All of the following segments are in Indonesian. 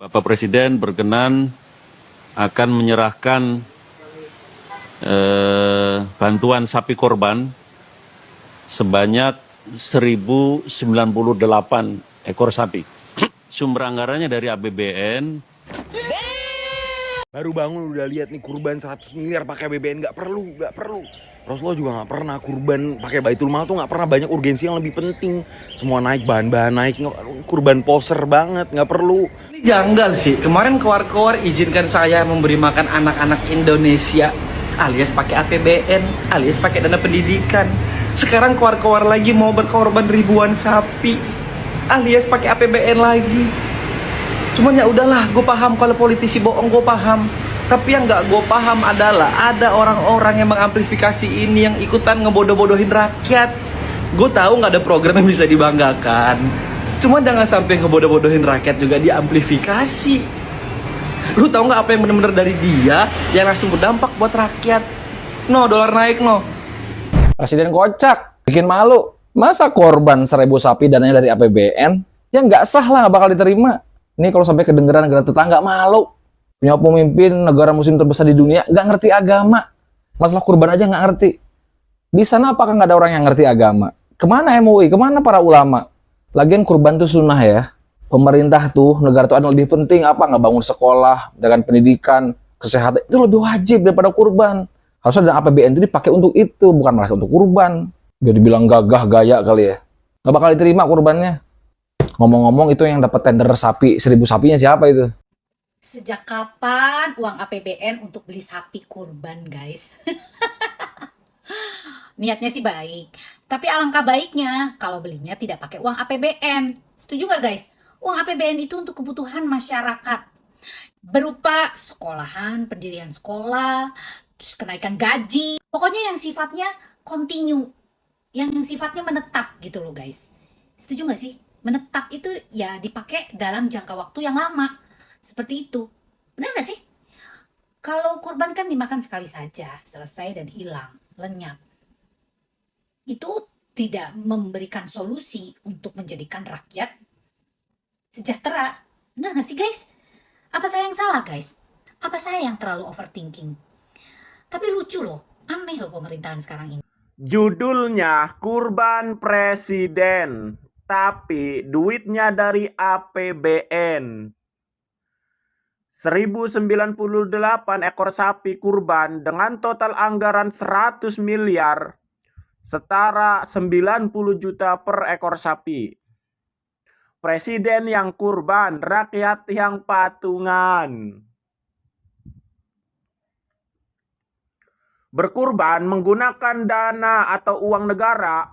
Bapak Presiden berkenan akan menyerahkan bantuan sapi korban sebanyak 1.098 ekor sapi. Sumber anggarannya dari APBN. Baru bangun udah lihat nih kurban 100 miliar pakai APBN, nggak perlu. Rasulullah juga nggak pernah kurban pakai Baitul Mal tuh, nggak pernah. Banyak urgensi yang lebih penting. Semua naik, bahan-bahan naik, kurban poser banget, nggak perlu. Ini janggal sih. Kemarin keluar izinkan saya memberi makan anak-anak Indonesia alias pakai APBN, alias pakai dana pendidikan. Sekarang keluar lagi mau berkorban ribuan sapi alias pakai APBN lagi. Cuman ya udahlah, gue paham kalau politisi bohong, gue paham. Tapi yang nggak gue paham adalah ada orang-orang yang mengamplifikasi ini, yang ikutan ngebodoh-bodohin rakyat. Gue tahu nggak ada program yang bisa dibanggakan. Cuma jangan sampai ngebodoh-bodohin rakyat juga diamplifikasi. Lu tahu nggak apa yang benar-benar dari dia yang langsung berdampak buat rakyat? No, dolar naik no. Presiden kocak, bikin malu. Masa korban 1.000 sapi dananya dari APBN? Ya nggak sah lah, nggak bakal diterima. Ini kalau sampai kedengeran negara tetangga malu. Punya pemimpin negara muslim terbesar di dunia nggak ngerti agama. Masalah kurban aja nggak ngerti. Di sana apakah nggak ada orang yang ngerti agama? Kemana MUI? Kemana para ulama? Lagian kurban tuh sunnah ya. Pemerintah tuh, negara tuh ada lebih penting apa? Nggak bangun sekolah, dengan pendidikan, kesehatan. Itu lebih wajib daripada kurban. Harusnya dan APBN itu dipakai untuk itu, bukan malah untuk kurban. Biar dibilang gagah gaya kali ya. Nggak bakal diterima kurbannya. Ngomong-ngomong itu yang dapat tender sapi, 1.000 sapinya siapa itu? Sejak kapan uang APBN untuk beli sapi kurban, guys? Niatnya sih baik, tapi alangkah baiknya kalau belinya tidak pakai uang APBN. Setuju nggak, guys? Uang APBN itu untuk kebutuhan masyarakat. Berupa sekolahan, pendirian sekolah, terus kenaikan gaji. Pokoknya yang sifatnya continue, yang sifatnya menetap gitu loh, guys. Setuju nggak sih? Menetap itu ya dipakai dalam jangka waktu yang lama. Seperti itu. Benar nggak sih? Kalau kurban kan dimakan sekali saja, selesai dan hilang, lenyap. Itu tidak memberikan solusi untuk menjadikan rakyat sejahtera. Benar nggak sih, guys? Apa saya yang salah, guys? Apa saya yang terlalu overthinking? Tapi lucu loh, aneh loh pemerintahan sekarang ini. Judulnya Kurban Presiden, tapi duitnya dari APBN. 1.098 ekor sapi kurban dengan total anggaran 100 miliar, setara 90 juta per ekor sapi. Presiden yang kurban, rakyat yang patungan. Berkurban menggunakan dana atau uang negara,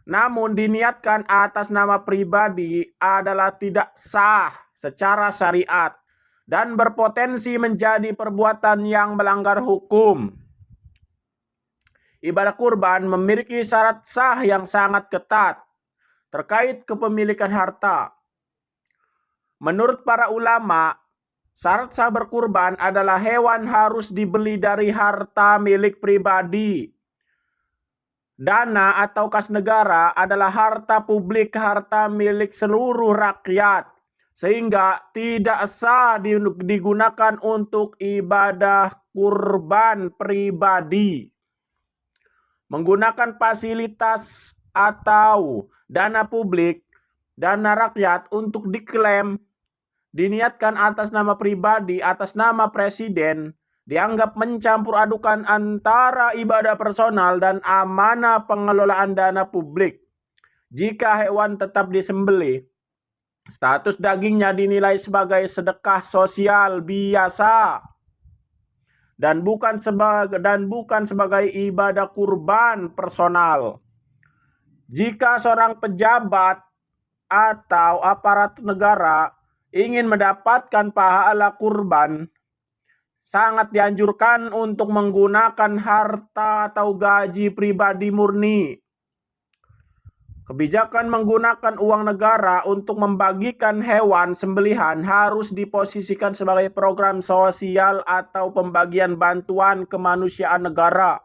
namun diniatkan atas nama pribadi adalah tidak sah secara syariat dan berpotensi menjadi perbuatan yang melanggar hukum. Ibadah kurban memiliki syarat sah yang sangat ketat terkait kepemilikan harta. Menurut para ulama, syarat sah berkurban adalah hewan harus dibeli dari harta milik pribadi. Dana atau kas negara adalah harta publik, harta milik seluruh rakyat, sehingga tidak sah digunakan untuk ibadah kurban pribadi. Menggunakan fasilitas atau dana publik, dana rakyat untuk diklaim, diniatkan atas nama pribadi, atas nama presiden, dianggap mencampur adukan antara ibadah personal dan amanah pengelolaan dana publik. Jika hewan tetap disembelih, status dagingnya dinilai sebagai sedekah sosial biasa dan bukan sebagai ibadah kurban personal. Jika seorang pejabat atau aparat negara ingin mendapatkan pahala kurban, sangat dianjurkan untuk menggunakan harta atau gaji pribadi murni. Kebijakan menggunakan uang negara untuk membagikan hewan sembelihan harus diposisikan sebagai program sosial atau pembagian bantuan kemanusiaan negara,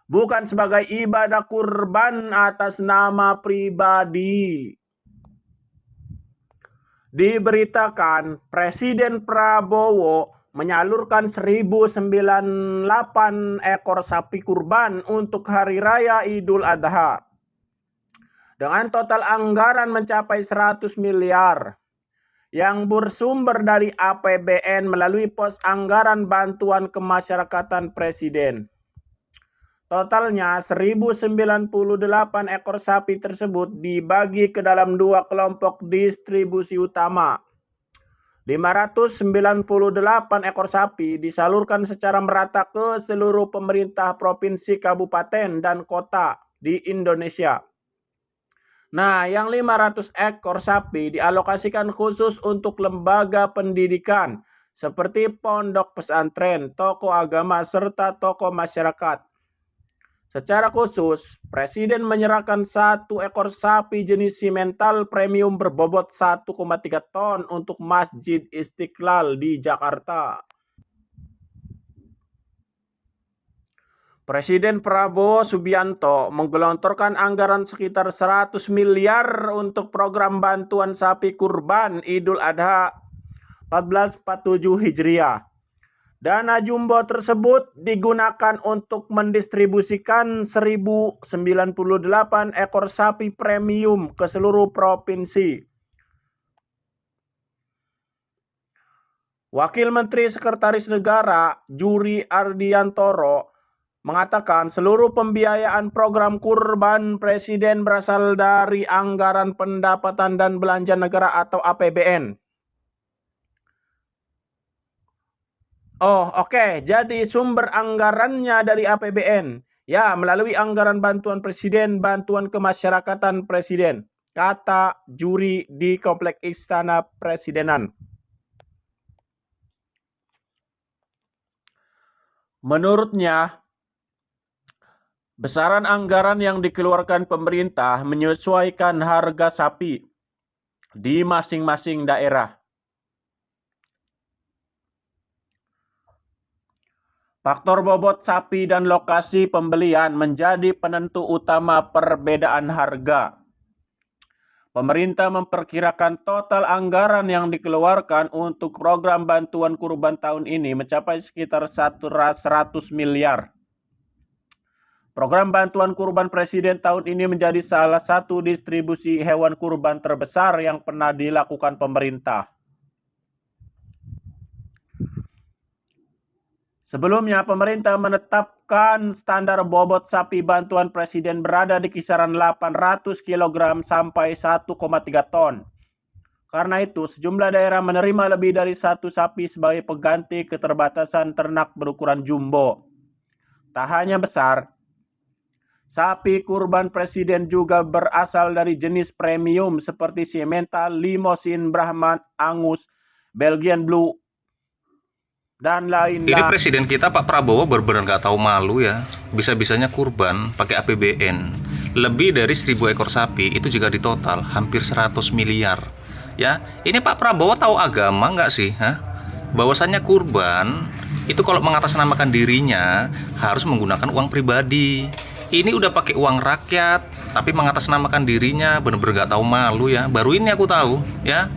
bukan sebagai ibadah kurban atas nama pribadi. diberitakan Presiden Prabowo menyalurkan 1098 ekor sapi kurban untuk Hari Raya Idul Adha. Dengan total anggaran mencapai 100 miliar yang bersumber dari APBN melalui pos anggaran bantuan kemasyarakatan Presiden. Totalnya 1098 ekor sapi tersebut dibagi ke dalam 2 kelompok distribusi utama. 598 ekor sapi disalurkan secara merata ke seluruh pemerintah provinsi, kabupaten, dan kota di Indonesia. Nah, yang 500 ekor sapi dialokasikan khusus untuk lembaga pendidikan seperti pondok pesantren, tokoh agama, serta tokoh masyarakat. Secara khusus, Presiden menyerahkan 1 ekor sapi jenis simental premium berbobot 1,3 ton untuk Masjid Istiqlal di Jakarta. Presiden Prabowo Subianto menggelontorkan anggaran sekitar 100 miliar untuk program bantuan sapi kurban Idul Adha 1447 Hijriah. Dana jumbo tersebut digunakan untuk mendistribusikan 1098 ekor sapi premium ke seluruh provinsi. Wakil Menteri Sekretaris Negara Juri Ardiantoro mengatakan seluruh pembiayaan program kurban Presiden berasal dari anggaran pendapatan dan belanja negara atau APBN. Oh, oke. Jadi sumber anggarannya dari APBN. Ya, melalui anggaran bantuan Presiden, bantuan kemasyarakatan Presiden. Kata juri di Komplek Istana Presidenan. Menurutnya, besaran anggaran yang dikeluarkan pemerintah menyesuaikan harga sapi di masing-masing daerah. Faktor bobot sapi dan lokasi pembelian menjadi penentu utama perbedaan harga. Pemerintah memperkirakan total anggaran yang dikeluarkan untuk program bantuan kurban tahun ini mencapai sekitar 100 miliar. Program bantuan kurban Presiden tahun ini menjadi salah satu distribusi hewan kurban terbesar yang pernah dilakukan pemerintah. Sebelumnya, pemerintah menetapkan standar bobot sapi bantuan Presiden berada di kisaran 800 kg sampai 1,3 ton. Karena itu, sejumlah daerah menerima lebih dari 1 sapi sebagai pengganti keterbatasan ternak berukuran jumbo. Tak hanya besar, sapi kurban Presiden juga berasal dari jenis premium seperti Simmental, Limousin, Brahman, Angus, Belgian Blue, dan lain-lain. Ini presiden kita Pak Prabowo benar-benar nggak tahu malu ya. Bisa-bisanya kurban pakai APBN. Lebih dari 1000 ekor sapi itu juga di total hampir 100 miliar. Ya, ini Pak Prabowo tahu agama nggak sih? Bahwasannya kurban itu kalau mengatasnamakan dirinya harus menggunakan uang pribadi. Ini udah pakai uang rakyat, tapi mengatasnamakan dirinya benar-benar nggak tahu malu ya. Baru ini aku tahu ya.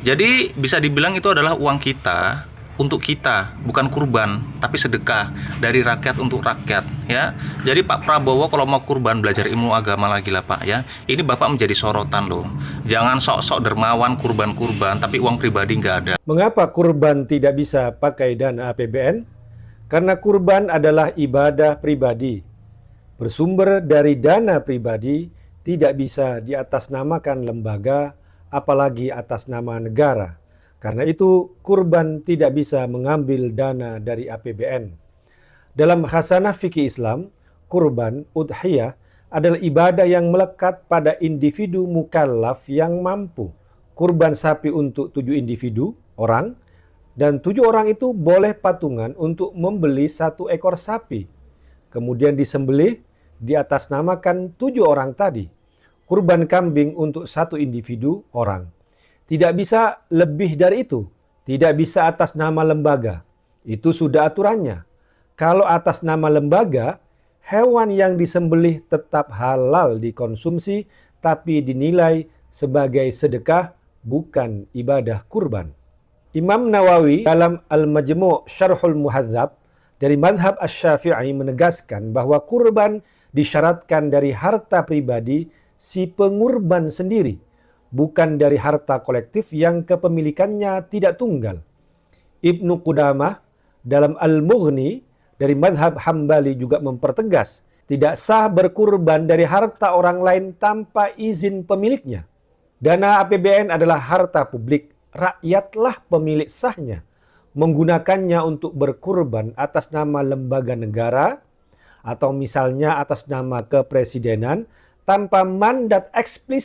Jadi bisa dibilang itu adalah uang kita. Untuk kita, bukan kurban, tapi sedekah dari rakyat untuk rakyat ya. Jadi Pak Prabowo kalau mau kurban belajar ilmu agama lagi lah Pak ya. Ini Bapak menjadi sorotan loh. Jangan sok-sok dermawan kurban-kurban tapi uang pribadi nggak ada. Mengapa kurban tidak bisa pakai dana APBN? Karena kurban adalah ibadah pribadi. Bersumber dari dana pribadi, tidak bisa diatasnamakan lembaga, apalagi atas nama negara. Karena itu, kurban tidak bisa mengambil dana dari APBN. Dalam khasanah fikih Islam, kurban, udhiyah, adalah ibadah yang melekat pada individu mukallaf yang mampu. Kurban sapi untuk 7 individu, orang, dan 7 orang itu boleh patungan untuk membeli 1 ekor sapi. Kemudian disembelih, diatasnamakan 7 orang tadi. Kurban kambing untuk 1 individu, orang. Tidak bisa lebih dari itu. Tidak bisa atas nama lembaga. Itu sudah aturannya. Kalau atas nama lembaga, hewan yang disembelih tetap halal dikonsumsi, tapi dinilai sebagai sedekah, bukan ibadah kurban. Imam Nawawi dalam Al-Majmu' Syarhul Muhadzab dari madhab Asy-Syafi'i menegaskan bahwa kurban disyaratkan dari harta pribadi si pengurban sendiri, bukan dari harta kolektif yang kepemilikannya tidak tunggal. Ibnu Qudamah dalam Al-Mughni dari madhab Hambali juga mempertegas tidak sah berkurban dari harta orang lain tanpa izin pemiliknya. Dana APBN adalah harta publik, rakyatlah pemilik sahnya. Menggunakannya untuk berkurban atas nama lembaga negara atau misalnya atas nama kepresidenan tanpa mandat eksplisit